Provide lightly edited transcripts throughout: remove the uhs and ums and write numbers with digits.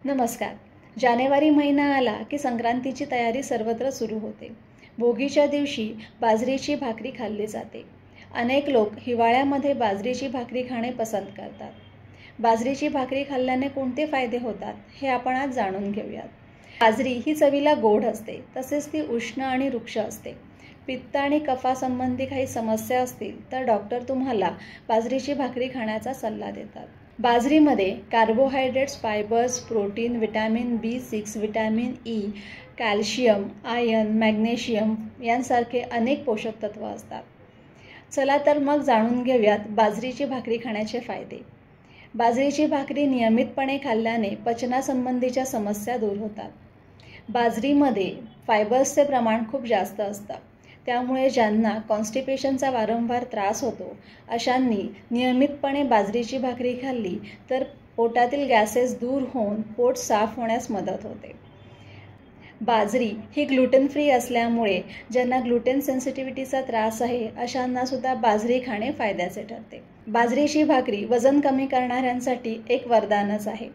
नमस्कार. जानेवारी महिना आला की संक्रांतीची तयारी सर्वत्र सुरू होते. भोगीच्या दिवशी बाजरीची भाकरी खाल्ली जाते. अनेक लोक हिवाळ्यामध्ये बाजरीची भाकरी खाणे पसंत करतात. बाजरीची भाकरी खाल्ल्याने कोणते फायदे होतात हे आपण आज जाणून घेऊयात. बाजरी ही चवीला गोड असते, तसेच ती उष्ण आणि रुक्ष असते. पित्त आणि कफासंबंधी काही समस्या असतील तर डॉक्टर तुम्हाला बाजरीची भाकरी खाण्याचा सल्ला देतात. बाजरीमध्ये carbohydrates, fibres, protein, vitamin B6, vitamin E, calcium, iron, magnesium यांसारखे अनेक पोषक तत्व असतात. चला तर मग जाणून घेऊयात बाजरीची भाकरी खाण्याचे फायदे. बाजरीची भाकरी नियमितपणे खाल्ल्याने पचनासंबंधीच्या समस्या दूर होतात. बाजरीमध्ये फायबर्सचे प्रमाण खूप जास्त असतं. त्यामुळे ज्यांना कॉन्स्टिपेशनचा वारंवार त्रास होतो अशांनी नियमितपणे बाजरीची भाकरी खाल्ली तर पोटातील गॅसेस दूर होऊन पोट साफ होण्यास मदत होते. बाजरी ही ग्लुटेन फ्री असल्यामुळे ज्यांना ग्लुटेन सेन्सिटिव्हिटीचा त्रास आहे अशांना सुद्धा बाजरी खाणे फायद्याचे ठरते. बाजरीची भाकरी वजन कमी करणाऱ्यांसाठी एक वरदानच आहे,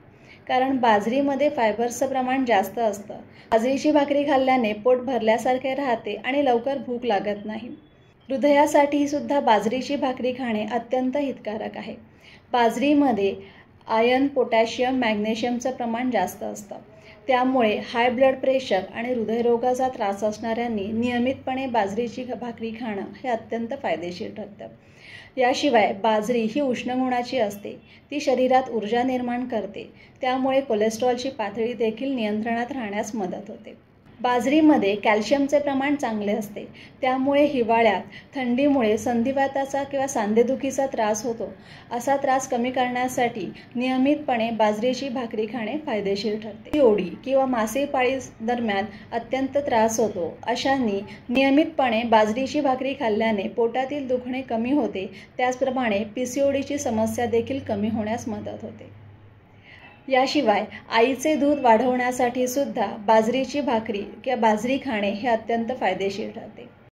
कारण बाजरीमध्ये फायबर्सचं प्रमाण जास्त असतं. बाजरीची भाकरी खाल्ल्याने पोट भरल्यासारखे राहते आणि लवकर भूक लागत नाही. हृदयासाठी सुद्धा बाजरीची भाकरी खाणे अत्यंत हितकारक आहे. बाजरीमध्ये आयर्न, पोटॅशियम, मॅग्नेशियमचं प्रमाण जास्त असतं. त्यामुळे हाय ब्लड प्रेशर आणि हृदयरोगाचा त्रास असणाऱ्यांनी नियमितपणे बाजरीची भाकरी खाणं हे अत्यंत फायदेशीर ठरतं. याशिवाय बाजरी ही उष्ण गुणाची असते. ती शरीरात ऊर्जा निर्माण करते. त्यामुळे कोलेस्ट्रॉलची पातळी देखील नियंत्रणात राहण्यास मदत होते. बाजरीमध्ये कॅल्शियमचे प्रमाण चांगले असते. त्यामुळे हिवाळ्यात थंडीमुळे संधिवाताचा किंवा सांधेदुखीचा त्रास होतो. असा त्रास कमी करण्यासाठी नियमितपणे बाजरीची भाकरी खाणे फायदेशीर ठरते. ओडी किंवा मासिक पाळी दरम्यान अत्यंत त्रास होतो अशांनी नियमितपणे बाजरीची भाकरी खाल्ल्याने पोटातील दुखणे कमी होते. त्याचप्रमाणे PCODची समस्या देखील कमी होण्यास मदत होते. याशिवाय आईचे दूध वाढवण्यासाठी सुद्धा बाजरीची भाकरी किंवा बाजरी खाणे हे अत्यंत फायदेशीर ठरते.